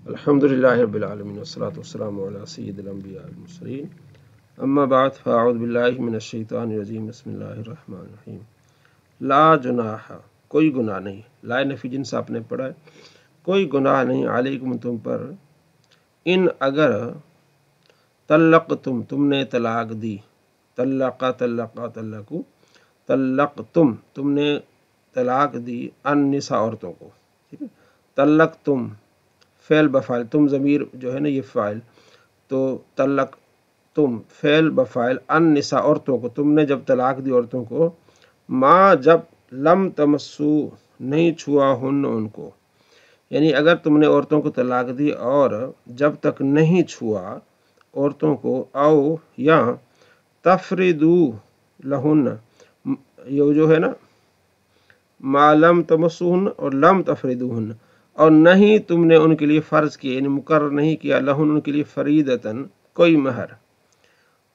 الحمدللہ رب العالمین والصلاۃ والسلام علی سید الانبیاء والمرسلین اما بعد فاعوذ باللہ من الشیطان الرجیم بسم اللہ الرحمن الرحیم۔ لا جناح، کوئی گناہ نہیں، لا نفی جنس آپ نے پڑھا ہے، کوئی گناہ نہیں علیکم تم پر، ان اگر طلقتم تم نے طلاق دی، طلقا طلقتم تم نے طلاق دی النساء عورتوں کو، ٹھیک ہے، طلقتم فعل بفعل، تم ضمیر جو ہے نا یہ فاعل، تو طلق تم فعل بفعل النساء عورتوں کو، تم نے جب طلاق دی عورتوں کو، ما جب لم تمسو نہیں چھوا ہن ان کو، یعنی اگر تم نے عورتوں کو طلاق دی اور جب تک نہیں چھوا عورتوں کو، او یا تفریدو لہن، یہ جو ہے نا ما لم تمسوہن اور لم تفریدوہن، اور نہیں تم نے ان کے لیے فرض کیا، یعنی مقرر نہیں کیا، لہن ان کے لیے فریدتن کوئی مہر،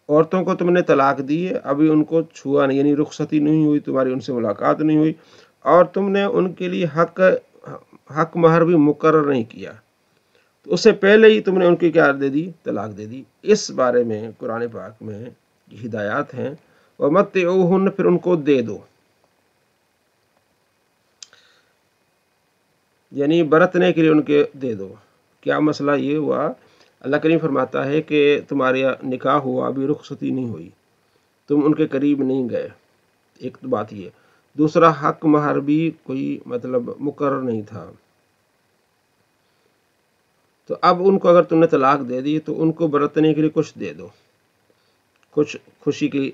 عورتوں کو تم نے طلاق دی ہے، ابھی ان کو چھوا نہیں، یعنی رخصتی نہیں ہوئی تمہاری، ان سے ملاقات نہیں ہوئی، اور تم نے ان کے لیے حق مہر بھی مقرر نہیں کیا، تو اس سے پہلے ہی تم نے ان کی کیا دے دی، طلاق دے دی۔ اس بارے میں قرآن پاک میں ہدایات ہیں، وَمَتِّعُوهُنَّ پھر ان کو دے دو، یعنی برتنے کے لیے ان کے دے دو۔ کیا مسئلہ یہ ہوا، اللہ کریم فرماتا ہے کہ تمہارا نکاح ہوا، ابھی رخصتی نہیں ہوئی، تم ان کے قریب نہیں گئے، ایک تو بات یہ، دوسرا حق مہر بھی کوئی مطلب مقرر نہیں تھا، تو اب ان کو اگر تم نے طلاق دے دی تو ان کو برتنے کے لیے کچھ دے دو، کچھ خوشی کی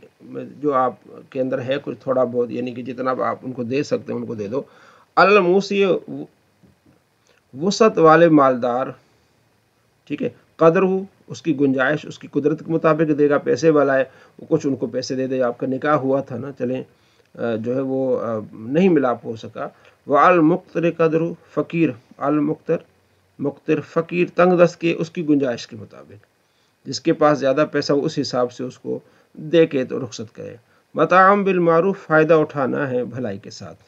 جو آپ کے اندر ہے، کچھ تھوڑا بہت، یعنی کہ جتنا آپ ان کو دے سکتے ہیں ان کو دے دو۔ الموسی وسعت والے مالدار، ٹھیک ہے، قدر ہو اس کی گنجائش، اس کی قدرت کے مطابق دے گا، پیسے والا ہے وہ کچھ ان کو پیسے دے دے، آپ کا نکاح ہوا تھا نا، چلیں جو ہے وہ نہیں ملاپ ہو سکا، وہ المقتر قدر ہو، فقیر مقتر فقیر تنگ دست کے، اس کی گنجائش کے مطابق، جس کے پاس زیادہ پیسہ وہ اس حساب سے اس کو دے کے تو رخصت کرے۔ مطعم بالمعروف، فائدہ اٹھانا ہے بھلائی کے ساتھ،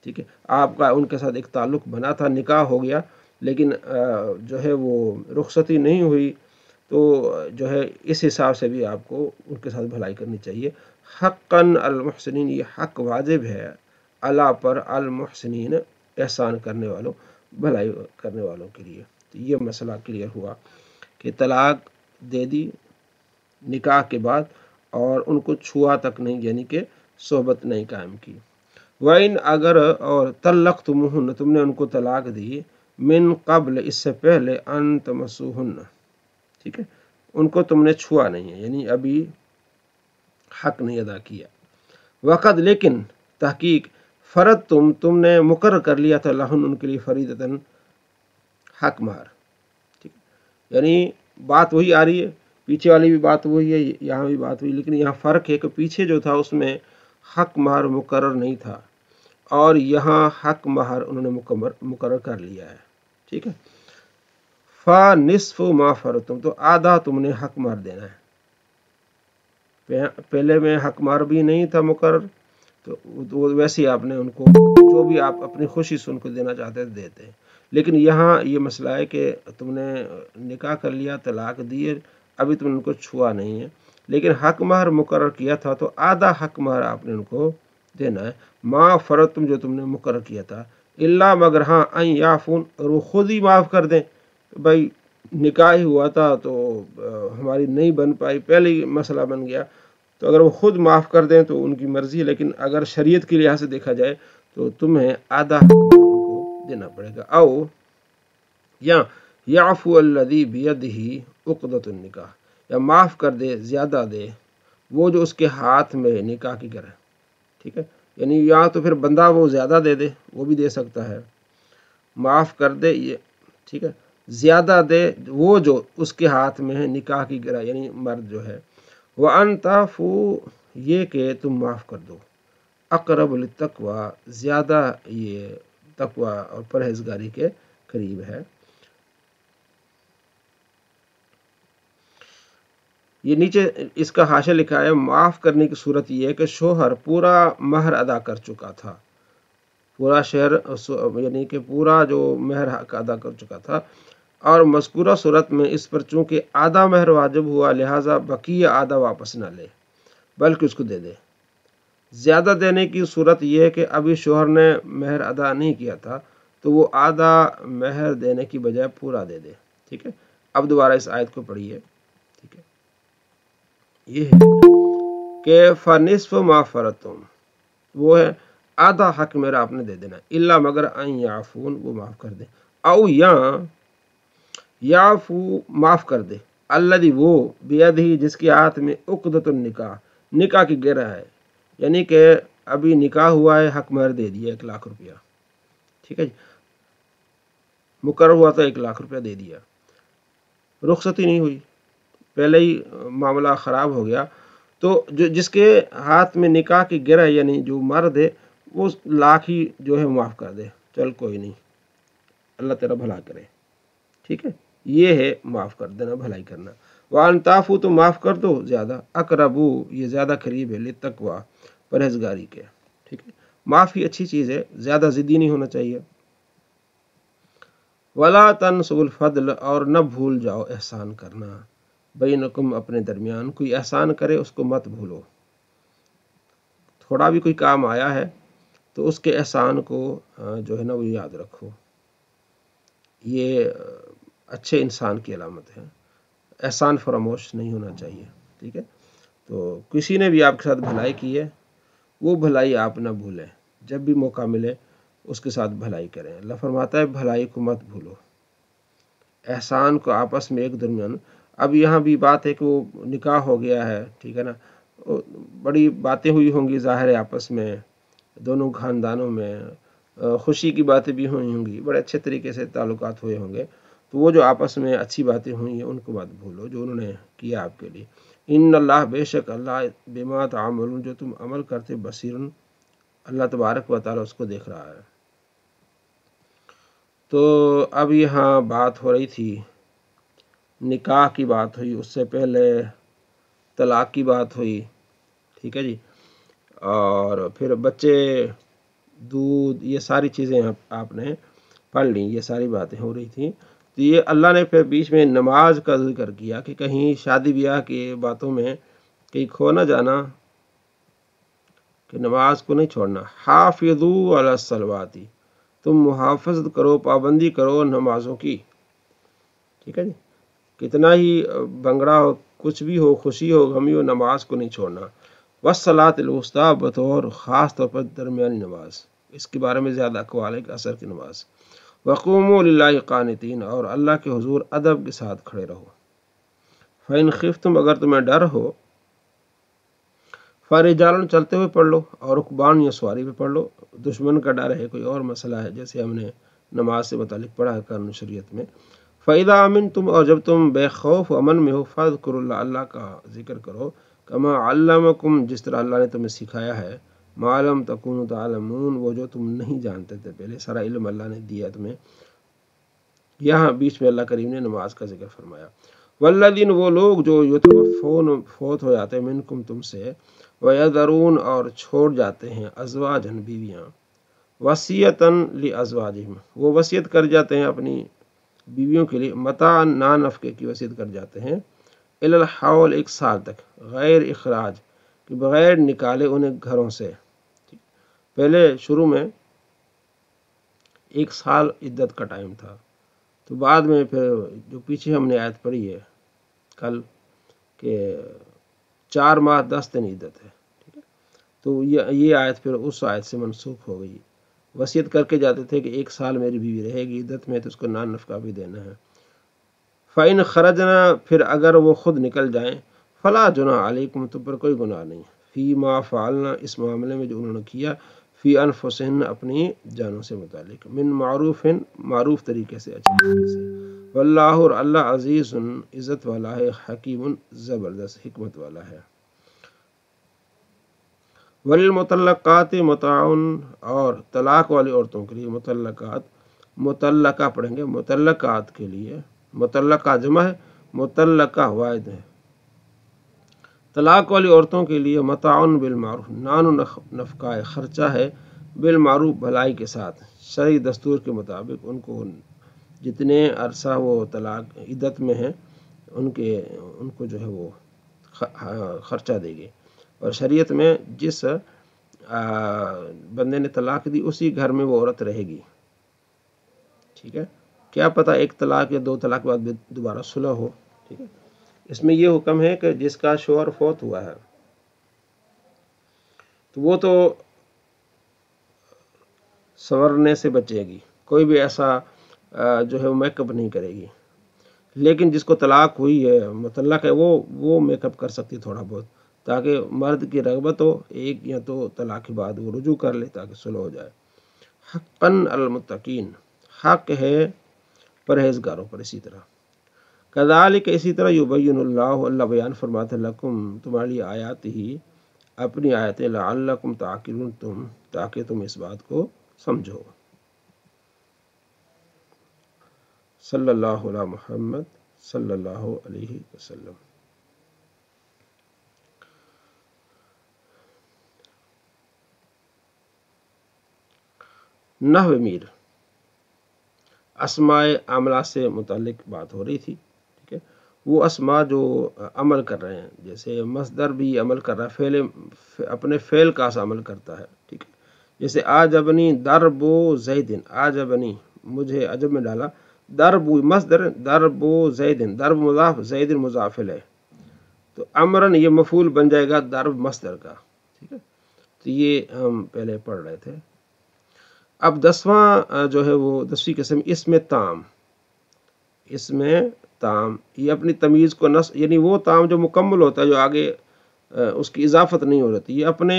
ٹھیک ہے، آپ کا ان کے ساتھ ایک تعلق بنا تھا، نکاح ہو گیا، لیکن جو ہے وہ رخصتی نہیں ہوئی، تو جو ہے اس حساب سے بھی آپ کو ان کے ساتھ بھلائی کرنی چاہیے۔ حقاً المحسنین، یہ حق واجب ہے اللہ پر، المحسنین احسان کرنے والوں، بھلائی کرنے والوں کے لیے۔ تو یہ مسئلہ کلیئر ہوا کہ طلاق دے دی نکاح کے بعد اور ان کو چھوا تک نہیں، یعنی کہ صحبت نہیں قائم کی۔ وَإِنْ اگر اور طلقتموہن تم نے ان کو طلاق دی، من قبل اس سے پہلے، ان تمسوہن، ٹھیک ہے، ان کو تم نے چھوا نہیں ہے، یعنی ابھی حق نہیں ادا کیا، وقت لیکن تحقیق فرد تم نے مقرر کر لیا تھا، لہن ان کے لیے فریدتن حق مہر، ٹھیک، یعنی بات وہی آ رہی ہے، پیچھے والی بھی بات وہی ہے، یہاں بھی بات وہی، لیکن یہاں فرق ہے کہ پیچھے جو تھا اس میں حق مہر مقرر نہیں تھا، اور یہاں حق مہر انہوں نے مقرر کر لیا ہے، ٹھیک ہے۔ فَنِصْفُ مَا فَرَضْتُمْ، تو آدھا تم نے حق مہر دینا ہے، پہلے میں حق مہر بھی نہیں تھا مقرر، تو ویسے ہی آپ نے ان کو جو بھی آپ اپنی خوشی سے ان کو دینا چاہتے ہیں دیتے ہیں، لیکن یہاں یہ مسئلہ ہے کہ تم نے نکاح کر لیا، طلاق دی، ابھی تم نے ان کو چھوا نہیں ہے، لیکن حق مہر مقرر کیا تھا، تو آدھا حق مہر آپ نے ان کو دینا ہے، ما فرضتم جو تم نے مقرر کیا تھا، الا مگر ہاں، ان یعفون، اور وہ خود ہی معاف کر دیں، بھائی نکاح ہی ہوا تھا تو ہماری نہیں بن پائی، پہلے ہی مسئلہ بن گیا، تو اگر وہ خود معاف کر دیں تو ان کی مرضی ہے، لیکن اگر شریعت کے لحاظ سے دیکھا جائے تو تمہیں آدھا حق مہر ان کو دینا پڑے گا، او یا یعفو الذی بیدہ عقدۃ النکاح، یا معاف کر دے، زیادہ دے وہ جو اس کے ہاتھ میں نکاح کی گرہ، ٹھیک ہے، یعنی یا تو پھر بندہ وہ زیادہ دے دے، وہ بھی دے سکتا ہے، معاف کر دے یہ، ٹھیک ہے، زیادہ دے وہ جو اس کے ہاتھ میں ہے نکاح کی گرہ، یعنی مرد جو ہے، وَأَن تَعْفُوا، یہ کہ تم معاف کر دو، اقرب للتقویٰ، زیادہ یہ تقویٰ اور پرہیزگاری کے قریب ہے۔ یہ نیچے اس کا حاشیہ لکھا ہے، معاف کرنے کی صورت یہ ہے کہ شوہر پورا مہر ادا کر چکا تھا، پورا شہر یعنی کہ پورا جو مہر ادا کر چکا تھا، اور مذکورہ صورت میں اس پر چونکہ آدھا مہر واجب ہوا لہٰذا بقیہ آدھا واپس نہ لے بلکہ اس کو دے دے۔ زیادہ دینے کی صورت یہ ہے کہ ابھی شوہر نے مہر ادا نہیں کیا تھا تو وہ آدھا مہر دینے کی بجائے پورا دے دے۔ ٹھیک ہے، اب دوبارہ اس آیت کو پڑھیے۔ ٹھیک ہے، یہ ہے کہ فنصف ما فرضتم، وہ ہے آدھا حق میرا آپ نے دے دینا، الا مگر ان یعفون، وہ معاف کر دے، او یا یعفو معاف کر دے، الذی وہ بیدہ جس کے ہاتھ میں عقدۃ النکاح، نکاح کی گرہ ہے، یعنی کہ ابھی نکاح ہوا ہے، حق مہر دے دیا 1,00,000 روپیہ۔ ٹھیک ہے جی، مقرر ہوا تھا 1,00,000 روپیہ دے دیا، رخصتی نہیں ہوئی، پہلے ہی معاملہ خراب ہو گیا، تو جس کے ہاتھ میں نکاح کی گرہ یعنی جو مرد ہے وہ 1,00,000 ہی جو ہے معاف کر دے، چل کوئی نہیں، اللہ تیرا بھلا کرے۔ ٹھیک ہے، یہ ہے معاف کر دینا، بھلائی کرنا۔ وَأَن تَعْفُوا، تو معاف کر دو زیادہ، اقربو، یہ زیادہ قریب ہے، للتقویٰ، پرہیزگاری کے۔ ٹھیک ہے، معافی اچھی چیز ہے، زیادہ ضدی نہیں ہونا چاہیے۔ وَلَا تَنْسَوُا الْفَضْلَ، اور نہ بھول جاؤ احسان کرنا، بینکم، اپنے درمیان، کوئی احسان کرے اس کو مت بھولو، تھوڑا بھی کوئی کام آیا ہے تو اس کے احسان کو جو ہے نا وہ یاد رکھو، یہ اچھے انسان کی علامت ہے، احسان فراموش نہیں ہونا چاہیے۔ ٹھیک ہے، تو کسی نے بھی آپ کے ساتھ بھلائی کی ہے وہ بھلائی آپ نہ بھولیں، جب بھی موقع ملے اس کے ساتھ بھلائی کریں۔ اللہ فرماتا ہے بھلائی کو مت بھولو، احسان کو آپس میں ایک درمیان۔ اب یہاں بھی بات ہے کہ وہ نکاح ہو گیا ہے، ٹھیک ہے نا، بڑی باتیں ہوئی ہوں گی ظاہر ہے، آپس میں دونوں خاندانوں میں خوشی کی باتیں بھی ہوئی ہوں گی، بڑے اچھے طریقے سے تعلقات ہوئے ہوں گے، تو وہ جو آپس میں اچھی باتیں ہوئی ہیں ان کو مت بھولو جو انہوں نے کیا آپ کے لیے۔ ان اللہ، بے شک اللہ، بما تعملون، جو تم عمل کرتے، بصیر، اللہ تبارک و تعالی اس کو دیکھ رہا ہے۔ تو اب یہاں بات ہو رہی تھی، نکاح کی بات ہوئی، اس سے پہلے طلاق کی بات ہوئی، ٹھیک ہے جی، اور پھر بچے، دودھ، یہ ساری چیزیں آپ نے پڑھ لی، یہ ساری باتیں ہو رہی تھیں۔ تو یہ اللہ نے پھر بیچ میں نماز کا ذکر کیا کہ کہیں شادی بیاہ کی باتوں میں کہیں کھو نہ جانا، کہ نماز کو نہیں چھوڑنا۔ حافظوا علی الصلوات، تم محافظت کرو، پابندی کرو نمازوں کی۔ ٹھیک ہے جی، کتنا ہی بنگڑا ہو، کچھ بھی ہو، خوشی ہو، غمی ہو، نماز کو نہیں چھوڑنا۔ والصلاۃ الوسطیٰ، بطور خاص طور پر درمیانی نماز، اس کے بارے میں زیادہ اقوال ہے کہ عصر کی نماز۔ وقوموا للہ قانتین، اور اللہ کے حضور ادب کے ساتھ کھڑے رہو۔ فإن خفتم، اگر تمہیں ڈر ہو، فرجال، چلتے ہوئے پڑھ لو، اور رکبان، یا سواری پہ پڑھ لو، دشمن کا ڈر ہے، کوئی اور مسئلہ ہے، جیسے ہم نے نماز سے متعلق پڑھا ہے قانون شریعت میں۔ فإذا امنتم، اور جب تم بے خوف امن میں ہو، فاذکروا اللہ، اللہ کا ذکر کرو، کما علمکم، جس طرح اللہ نے تمہیں سکھایا ہے، ما لم تکونوا تعلمون، وہ جو تم نہیں جانتے تھے پہلے، سارا علم اللہ نے دیا تمہیں۔ یہاں بیچ میں اللہ کریم نے نماز کا ذکر فرمایا۔ والذین، وہ لوگ جو یتوفون، فوت ہو جاتے ہیں، منکم، تم سے، ویذرون، اور چھوڑ جاتے ہیں، ازواجن، بیویاں، وصیتاً لازواجہم، وہ وصیت کر جاتے ہیں اپنی بیویوں کے لیے، متاعاً، نفقے کی وصیت کر جاتے ہیں، الی الحول، 1 سال تک، غیر اخراج، کہ بغیر نکالے انہیں گھروں سے۔ پہلے شروع میں 1 سال عدت کا ٹائم تھا، تو بعد میں پھر جو پیچھے ہم نے آیت پڑھی ہے کل کہ 4 ماہ 10 دن عدت ہے، ٹھیک ہے، تو یہ آیت پھر اس آیت سے منسوخ ہو گئی۔ وصیت کر کے جاتے تھے کہ 1 سال میری بیوی رہے گی عدت میں، تو اس کو نان نفقہ بھی دینا ہے۔ فَإِنْ خَرَجْنَا، پھر اگر وہ خود نکل جائیں، فَلَا جُنَاحَ عَلَيْكُمْ، تم پر کوئی گناہ نہیں، فِي مَا فَعَلْنَا، اس معاملے میں جو انہوں نے کیا، فی انفسہن، اپنی جانوں سے متعلق، من معروف، معروف طریقے سے، اچھے طریقے سے، واللہ، اور اللہ، عزیز، عزت والا ہے، حکیم، زبردست حکمت والا ہے۔ وللمطلقات متاع، اور طلاق والی عورتوں کے لیے، مطلقہ پڑھیں گے، مطلقات کے لیے، مطلقہ جمع ہے، مطلقہ واحد ہے، طلاق والی عورتوں کے لیے، متاع بالمعروف، نان و نفقہ، خرچہ ہے، بالمعروف، بھلائی کے ساتھ، شرعی دستور کے مطابق ان کو جتنے عرصہ وہ طلاق عدت میں ہیں ان کو جو ہے وہ خرچہ دے گے. اور شریعت میں جس بندے نے طلاق دی اسی گھر میں وہ عورت رہے گی. ٹھیک ہے، کیا پتہ ایک طلاق یا 2 طلاق کے بعد دوبارہ صلح ہو. ٹھیک ہے، اس میں یہ حکم ہے کہ جس کا شوہر فوت ہوا ہے تو وہ تو سنورنے سے بچے گی، کوئی بھی ایسا جو ہے وہ میک اپ نہیں کرے گی. لیکن جس کو طلاق ہوئی ہے، مطلق ہے، وہ میک اپ کر سکتی تھوڑا بہت، تاکہ مرد کی رغبت ہو 1 یا 2 طلاق کے بعد وہ رجوع کر لے تاکہ صلح ہو جائے. حقاً المتقین، حق ہے پرہیزگاروں پر. اسی طرح کذالک، اسی طرح یبین اللہ، اللہ بیان فرماتے لکم تمہاری آیات ہی، اپنی آیتیں، لعلکم تعقلون، تاکہ تم اس بات کو سمجھو. صلی اللہ علی محمد صلی اللہ علیہ وسلم. نحو میر، اسماء عاملہ سے متعلق بات ہو رہی تھی. ٹھیک ہے، وہ اسماء جو عمل کر رہے ہیں، جیسے مصدر بھی عمل کر رہا ہے، اپنے فعل کا عمل کرتا ہے. ٹھیک ہے، جیسے آجبنی ضرب زیدن، آجبنی مجھے عجب میں ڈالا، ضرب مصدر، ضرب زیدن، ضرب مضاف، زید مضاف الیہ، تو امرن یہ مفعول بن جائے گا ضرب مصدر کا. ٹھیک ہے، تو یہ ہم پہلے پڑھ رہے تھے. اب 10واں جو ہے وہ 10ویں قسم اسم تام. اسم تام یہ اپنی تمیز کو یعنی وہ تام جو مکمل ہوتا ہے، جو آگے اس کی اضافت نہیں ہو رہتی، یہ اپنے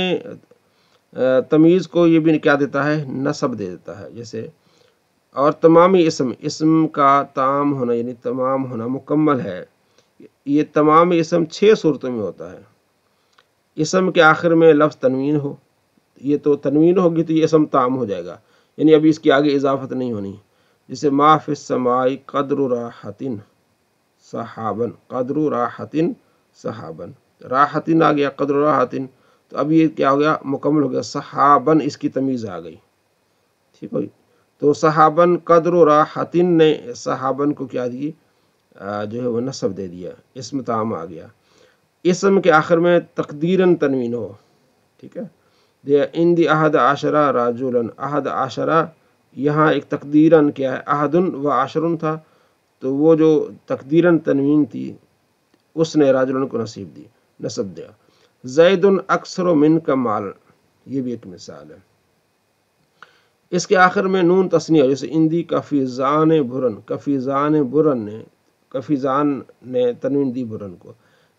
تمیز کو یہ بھی کیا دیتا ہے، نصب دے دیتا ہے. جیسے اور تمامی اسم کا تام ہونا یعنی تمام ہونا، مکمل ہے. یہ تمام اسم 6 صورتوں میں ہوتا ہے. اسم کے آخر میں لفظ تنوین ہو، یہ تو تنوین ہوگی تو یہ اسم تام ہو جائے گا، یعنی ابھی اس کی آگے اضافت نہیں ہونی. جیسے ما فی السماء قدر راحتن صحابن، قدر راحتن صحابن، راحتن آ گیا، قدر راحتن، تو اب یہ کیا ہو گیا، مکمل ہو گیا. صحابن اس کی تمیز آ گئی. ٹھیک ہوئی، تو صحابن قدر راحتن نے صحابن کو کیا دی، جو ہے وہ نصب دے دیا، اسم تام آ گیا. اسم کے آخر میں تقدیراً تنوین ہو. ٹھیک ہے، ان دی احد عشرہ راجولن، احد عشرہ یہاں ایک تقدیراً کیا ہے، احدن و عشرن تھا، تو وہ جو تقدیراً تنوین تھی اس نے راجولن کو نصب دیا. زیدن اکثر من کا مال، یہ بھی ایک مثال ہے. اس کے آخر میں نون تثنیہ، جیسے اندی کفیزان برن، کفیزان برن نے، کفیزان نے تنوین دی برن کو.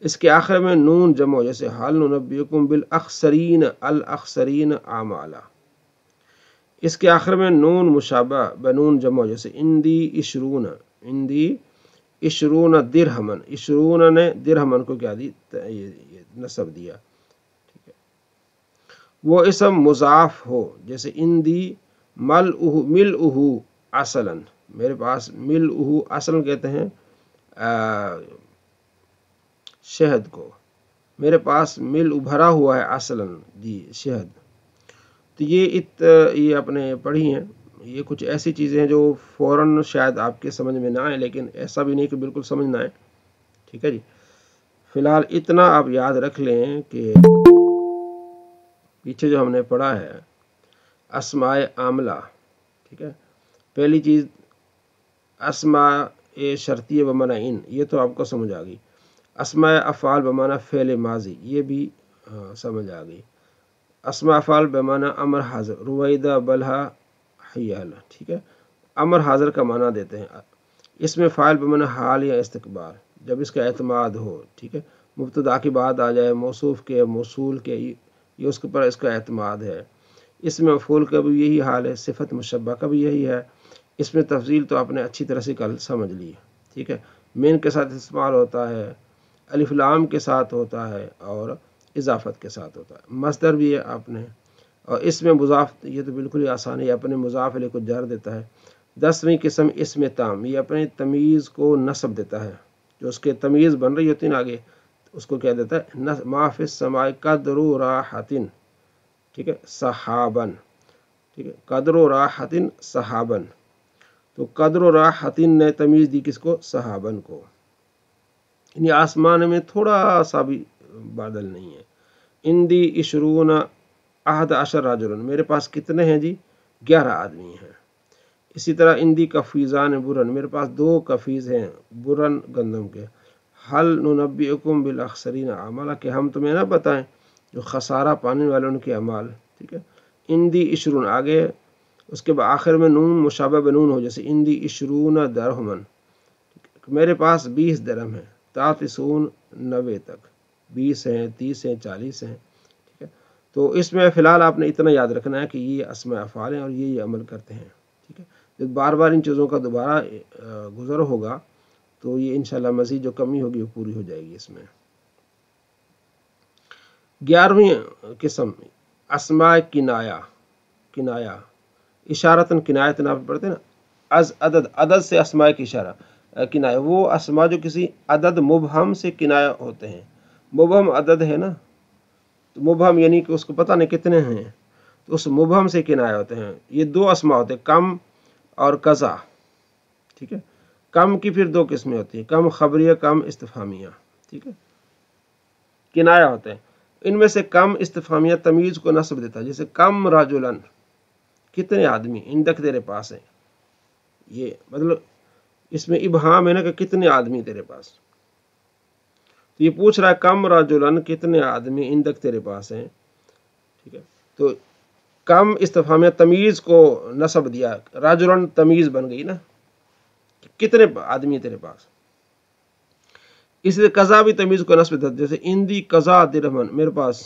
اس کے آخر میں نون جمع، جیسے حال ننبئکم بالاخسرین، الاخسرین اعمالا. اس کے آخر میں نون مشابہ بنون جمع، جیسے اندی عشرون، اندی عشرون درہمن، عشرون نے درہمن کو کیا دی، نصب دیا. ٹھیک ہے، وہ اسم مضاف ہو، جیسے اندی ملؤہ اصلاً، میرے پاس ملؤہ اصلاً کہتے ہیں شہد کو، میرے پاس ملؤ بھرا ہوا ہے اصلاً جی شہد. تو یہ اپنے پڑھی ہیں. یہ کچھ ایسی چیزیں ہیں جو فوراً شاید آپ کے سمجھ میں نہ آئے، لیکن ایسا بھی نہیں کہ بالکل سمجھ نہ آئے. ٹھیک ہے جی، فی الحال اتنا آپ یاد رکھ لیں کہ پیچھے جو ہم نے پڑھا ہے اسماء عاملہ. ٹھیک ہے، پہلی چیز اسماء شرطیہ بمعنی ان، یہ تو آپ کو سمجھ آ گئی. اسماء افعال بمعنی فعل ماضی، یہ بھی سمجھ آ گئی. اسماء افعال بمعنی امر حاضر، رویدہ بلہا حیال. ٹھیک ہے، امر حاضر کا معنی دیتے ہیں. اس میں فاعل بمعنی حال یا استقبال، جب اس کا اعتماد ہو. ٹھیک ہے، مبتدا کی بات آ جائے، موصوف کے، موصول کے، یہ اس کے پر اس کا اعتماد ہے. اس میں مفعول کا بھی یہی حال ہے، صفت مشبہ کا بھی یہی ہے. اس میں تفضیل تو آپ نے اچھی طرح سے کل سمجھ لی. ٹھیک ہے، مین کے ساتھ استعمال ہوتا ہے، الف لام کے ساتھ ہوتا ہے، اور اضافت کے ساتھ ہوتا ہے. مصدر بھی ہے آپ نے، اور اس میں مضاف، یہ تو بالکل ہی آسان ہے، اپنے مضاف علیہ کو جر دیتا ہے. 10ویں قسم اسم تام، یہ اپنے تمیز کو نصب دیتا ہے، جو اس کے تمیز بن رہی ہوتی ہے نا آگے، اس کو کیا دیتا ہے، ما فی السماء قدر راحتن. ٹھیک ہے، صحابن. ٹھیک ہے، قدر راحتن صحابن. تو قدر و راحتن نے تمیز دی کس کو؟ صحابن کو. یعنی آسمان میں تھوڑا سا بھی بادل نہیں ہے. اندی عشرون احد عشر رجلن، میرے پاس کتنے ہیں جی؟ 11 آدمی ہیں. اسی طرح اندی کفیزان برن، میرے پاس 2 کفیز ہیں برن گندم کے. حل ننبئکم بالاخسرین اعمالا، کہ ہم تمہیں نہ بتائیں جو خسارہ پانے والے ان کے اعمال. ٹھیک ہے. اندی عشرون، آگے اس کے بعد آخر میں نون مشابہ بنون ہو، جیسے اندی عشرون درہمن، میرے پاس 20 درہم ہیں. تاتسون 90 تک، 20 ہیں، 30 ہیں، 40 ہیں. ٹھیک ہے. تو اس میں فی الحال آپ نے اتنا یاد رکھنا ہے کہ یہ اسماء افعال ہیں اور یہ عمل کرتے ہیں. ٹھیک ہے. جب بار بار ان چیزوں کا دوبارہ گزر ہوگا تو یہ انشاءاللہ مزید جو کمی ہوگی وہ پوری ہو جائے گی. اس میں 11ویں قسم اسماء کنایا اشارتن کنایتن، آپ پڑھتے ہیں نا، از عدد، عدد سے اسماء کی اشارہ کنایا، وہ اسماء جو کسی عدد مبہم سے کنایا ہوتے ہیں. مبہم عدد ہے نا، تو مبہم یعنی کہ اس کو پتہ نہیں کتنے ہیں، تو اس مبہم سے کنایا ہوتے ہیں. یہ 2 اسماء ہوتے ہیں، کم اور قضا. ٹھیک ہے. کم کی پھر 2 قسمیں ہوتی ہیں، کم خبریہ، کم استفہامیہ. ٹھیک ہے. کنایا ہوتے ہیں. ان میں سے کم استفہامیہ تمیز کو نصب دیتا ہے، جیسے کم رجلن، کتنے آدمی، اندک تیرے پاس ہیں. یہ مطلب اس میں ابہام ہے نا کہ کتنے آدمی تیرے پاس. تو یہ پوچھ رہا ہے کم رجلن، کتنے آدمی اندک تیرے پاس ہیں. ٹھیک ہے. تو کم استفہامیہ تمیز کو نصب دیا، رجلن تمیز بن گئی نا، کتنے آدمی تیرے پاس. اس لیے قضا بھی تمیز کو نصب دیتا، جیسے اندی قضا درہمن، میرے پاس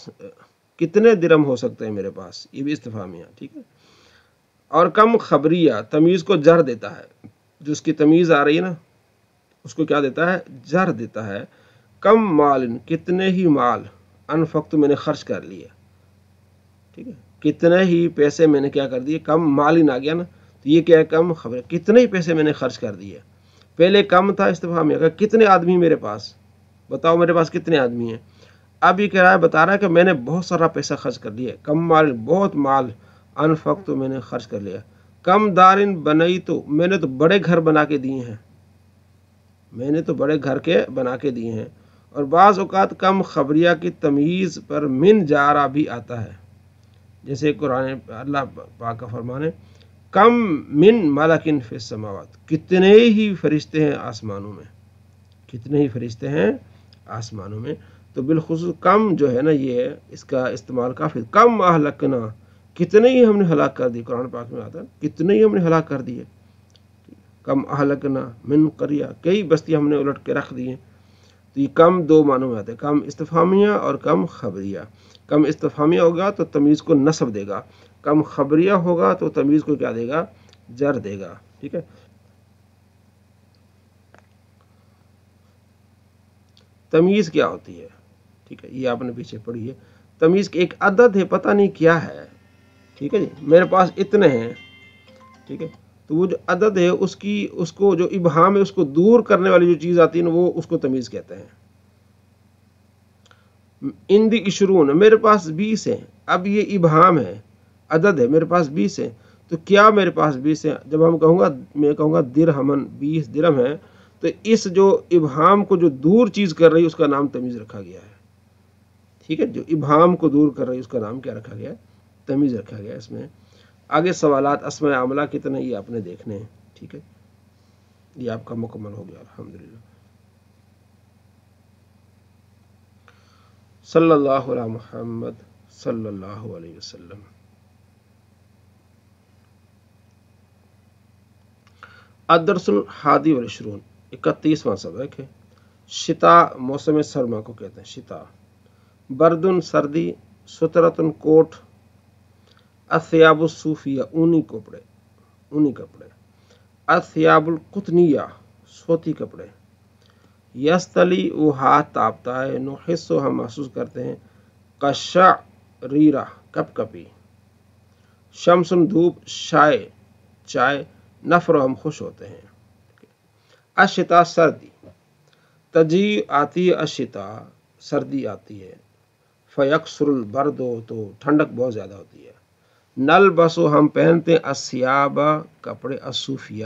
کتنے درہم ہو سکتے ہیں میرے پاس، یہ بھی استفہامیہ. ٹھیک ہے. اور کم خبریہ تمیز کو جر دیتا ہے، جو اس کی تمیز آ رہی ہے نا اس کو کیا دیتا ہے؟ جر دیتا ہے. کم مال، کتنے ہی مال، انفقت، میں نے خرچ کر لیے. ٹھیک ہے. کتنے ہی پیسے میں نے کیا کر دیے، کم مال آ گیا نا، تو یہ کیا ہے؟ کم خبر، کتنے ہی پیسے میں نے خرچ کر دیے. پہلے کم تھا استفہامیہ کا، کتنے آدمی میرے پاس، بتاؤ میرے پاس کتنے آدمی ہیں. اب یہ کہہ رہا ہے، بتا رہا ہے کہ میں نے بہت سارا پیسہ خرچ کر لیا. کم مال، بہت مال، انفقت، میں نے خرچ کر لیا. کم دارن بنئی، تو میں نے تو بڑے گھر بنا کے دیے ہیں، میں نے تو بڑے گھر کے بنا کے دیے ہیں. اور بعض اوقات کم خبریہ کی تمیز پر من جارہ بھی آتا ہے، جیسے قرآن اللہ پاک کا فرمان ہے کم من ملکن فی السماوات، کتنے ہی فرشتے ہیں آسمانوں میں، کتنے ہی فرشتے ہیں آسمانوں میں. تو بالخصوص کم جو ہے نا، یہ اس کا استعمال کافی. کم اہلکنا، کتنے ہی ہم نے ہلاک کر دی، قرآن پاک میں آتا ہے کتنے ہی ہم نے ہلاک کر دیے. کم اہلکنا من قریہ، کئی بستی ہم نے الٹ کے رکھ دی ہیں. تو یہ کم 2 معنوں میں آتے ہیں، کم استفہامیہ اور کم خبریہ. کم استفہامیہ ہوگا تو تمیز کو نصب دے گا، کم خبریہ ہوگا تو تمیز کو کیا دے گا؟ جر دے گا. ٹھیک ہے. تمیز کیا ہوتی ہے؟ ٹھیک ہے، یہ آپ نے پیچھے پڑھی ہے. تمیز ایک عدد ہے، پتہ نہیں کیا ہے. ٹھیک ہے جی، میرے پاس اتنے ہیں. ٹھیک ہے. تو وہ جو عدد ہے اس کو جو ابہام ہے اس کو دور کرنے والی جو چیز آتی ہے نا، وہ اس کو تمیز کہتے ہیں. اندی عشرون، میرے پاس 20 ہیں. اب یہ ابہام ہے، عدد ہے، میرے پاس 20 ہیں. تو کیا میرے پاس 20 ہیں؟ جب میں کہوں گا درہمن، 20 درہم ہیں، تو اس جو ابہام کو جو دور چیز کر رہی ہے اس کا نام تمیز رکھا گیا ہے. ٹھیک ہے. جو ابہام کو دور کر رہی ہے اس کا نام کیا رکھا گیا ہے؟ تمیز رکھا گیا. اس میں آگے سوالات اسماء عاملہ کتنے، یہ آپ نے دیکھنے ہیں. ٹھیک ہے. یہ آپ کا مکمل ہو گیا الحمدللہ. صلی اللہ علیہ محمد صلی اللہ علیہ وسلم. الدرس الحادی والعشرون، 31واں سبق ہے. شتا، موسم سرما کو کہتے ہیں شتا. بردن، سردی. سترتن، کوٹ. الثیاب الصوفیہ، اونی کپڑے. الثیاب القطنیہ، سوتی کپڑے. یستلی، وہ ہاتھ تاپتا ہے. نحس، ہم محسوس کرتے ہیں. قشعریرہ، کپ کپی. شمسن، دھوپ. شائے، چائے. نفر، ہم خوش ہوتے ہیں. الشتا، سردی. تجی، آتی ہے. الشتا، سردی آتی ہے. فیکسر البرد، تو ٹھنڈک بہت زیادہ ہوتی ہے. نلبس، ہم پہنتے ہیں. الثیاب، کپڑے. الصوفیہ،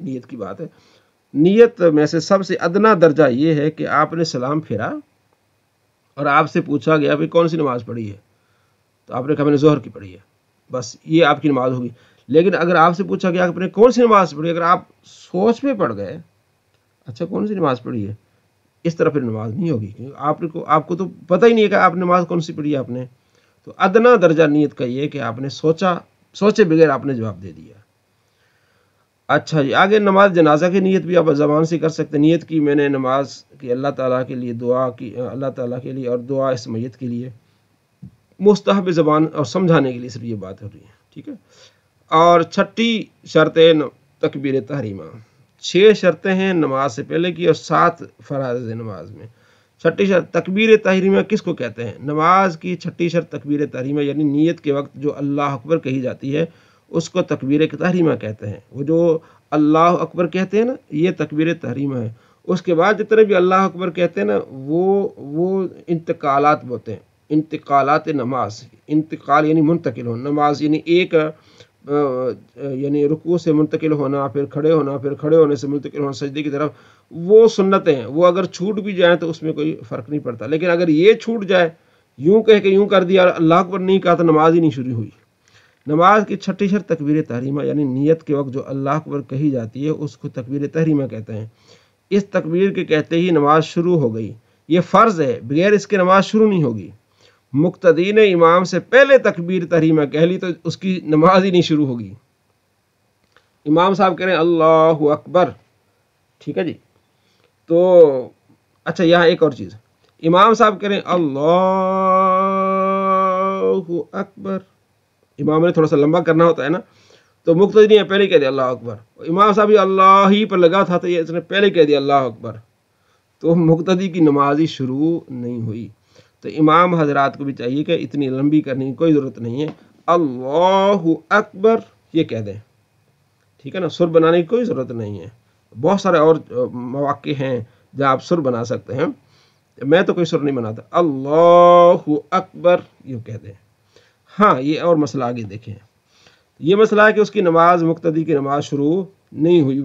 نیت کی بات ہے. نیت میں سے سب سے ادنا درجہ یہ ہے کہ آپ نے سلام پھیرا اور آپ سے پوچھا گیا بھائی کون سی نماز پڑھی ہے، تو آپ نے کہا میں نے ظہر کی پڑھی ہے، بس یہ آپ کی نماز ہوگی. لیکن اگر آپ سے پوچھا گیا آپ نے کون سی نماز پڑھی، اگر آپ سوچ میں پڑ گئے اچھا کون سی نماز پڑھی ہے، اس طرح پھر نماز نہیں ہوگی، کیونکہ آپ کو تو پتہ ہی نہیں ہے کہ آپ نماز کون سی پڑھی ہے آپ نے. تو ادنا درجہ نیت کا یہ کہ آپ نے سوچے بغیر آپ نے جواب دے دیا. اچھا جی، آگے نماز جنازہ کی نیت بھی آپ زبان سے کر سکتے ہیں. نیت کی میں نے نماز کی اللہ تعالیٰ کے لیے دعا کی، اللہ تعالیٰ کے لیے، اور دعا اس میت کے لیے، مستحب زبان اور سمجھانے کے لیے صرف یہ بات ہو رہی ہے. ٹھیک ہے. اور چھٹی شرط تکبیر تحریمہ. 6 شرطیں ہیں نماز سے پہلے کی اور 7 فرائض نماز میں. چھٹی شرط تکبیر تحریمہ کس کو کہتے ہیں؟ نماز کی چھٹی شرط تکبیر تحریمہ یعنی نیت کے وقت جو اللہ اکبر کہی جاتی ہے اس کو تکبیر تحریمہ کہتے ہیں. وہ جو اللہ اکبر کہتے ہیں نا یہ تکبیر تحریمہ ہے. اس کے بعد جتنے بھی اللہ اکبر کہتے ہیں نا وہ انتقالات ہوتے ہیں، انتقالات نماز. انتقال یعنی منتقل ہونا، نماز یعنی ایک یعنی رکوع سے منتقل ہونا، پھر کھڑے ہونا، پھر کھڑے ہونے سے منتقل ہونا سجدے کی طرف. وہ سنتیں ہیں، وہ اگر چھوٹ بھی جائیں تو اس میں کوئی فرق نہیں پڑتا. لیکن اگر یہ چھوٹ جائے، یوں کہہ کے یوں کر دیا اور اللہ اکبر نہیں کہا تو نماز ہی نہیں شروع ہوئی. نماز کی چھٹی شرط تکبیر تحریمہ یعنی نیت کے وقت جو اللہ اکبر کہی جاتی ہے اس کو تکبیر تحریمہ کہتے ہیں. اس تکبیر کے کہتے ہی نماز شروع ہو گئی. یہ فرض ہے، بغیر اس کے نماز شروع نہیں ہوگی. مقتدی نے امام سے پہلے تکبیر تحریمہ کہہ لی تو اس کی نماز ہی نہیں شروع ہوگی. امام صاحب کہہ رہے ہیں اللہ اکبر، ٹھیک ہے جی. تو اچھا یہاں ایک اور چیز، امام صاحب کہہ رہے ہیں اللہ اکبر، امام نے تھوڑا سا لمبا کرنا ہوتا ہے نا، تو مقتدی نے پہلے کہہ دیا اللہ اکبر. امام صاحب اللہ ہی پر لگا تھا تو یہ اس نے پہلے کہہ دیا اللہ اکبر، تو مقتدی کی نماز ہی شروع نہیں ہوئی. تو امام حضرات کو بھی چاہیے کہ اتنی لمبی کرنے کی کوئی ضرورت نہیں ہے، اللہ اکبر یہ کہہ دیں، ٹھیک ہے نا. سر بنانے کی کوئی ضرورت نہیں ہے. بہت سارے اور مواقع ہیں جہاں آپ سر بنا سکتے ہیں، میں تو کوئی سر نہیں بناتا، اللہ اکبر یوں کہہ دیں. ہاں یہ اور مسئلہ آگے دیکھیں، یہ مسئلہ ہے کہ اس کی نماز مقتدی کی نماز شروع نہیں ہوئی.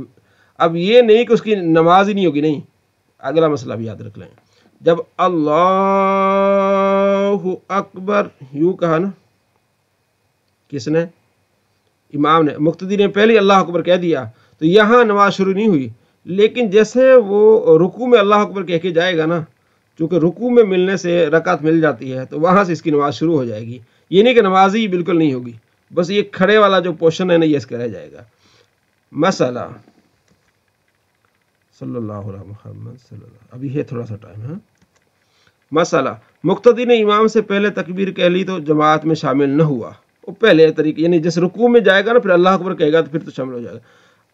اب یہ نہیں کہ اس کی نماز ہی نہیں ہوگی، نہیں، اگلا مسئلہ بھی یاد رکھ لیں. جب اللہ اکبر یوں کہا نا، کس نے؟ امام نے. مقتدی نے پہلے اللہ اکبر کہہ دیا تو یہاں نماز شروع نہیں ہوئی. لیکن جیسے وہ رکوع میں اللہ اکبر کہہ کے جائے گا نا، چونکہ رکوع میں ملنے سے رکعت مل جاتی ہے تو وہاں سے اس کی نماز شروع ہو جائے گی. یہ نہیں کہ نماز ہی بالکل نہیں ہوگی، بس یہ کھڑے والا جو پورشن ہے نا یہ اس کا رہ جائے گا. مسئلہ صلی اللہ علیہ محمد صلی اللہ، ابھی ہے تھوڑا سا ٹائم ہے. مسئلہ، مقتدی نے امام سے پہلے تکبیر کہہ لی تو جماعت میں شامل نہ ہوا. وہ پہلے طریقے یعنی جس رکوع میں جائے گا نا پھر اللہ اکبر کہے گا تو پھر تو شامل ہو جائے گا.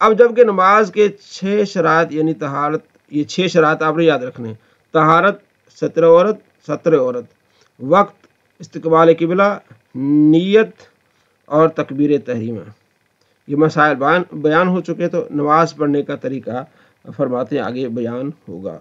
اب جب کہ نماز کے 6 شرائط یعنی طہارت، یہ 6 شرائط آپ نے یاد رکھنے ہیں: طہارت، ستر عورت، وقت، استقبال قبلہ، نیت اور تکبیر تحریمہ. یہ مسائل بیان ہو چکے، تو نماز پڑھنے کا طریقہ فرماتے ہیں آگے بیان ہوگا.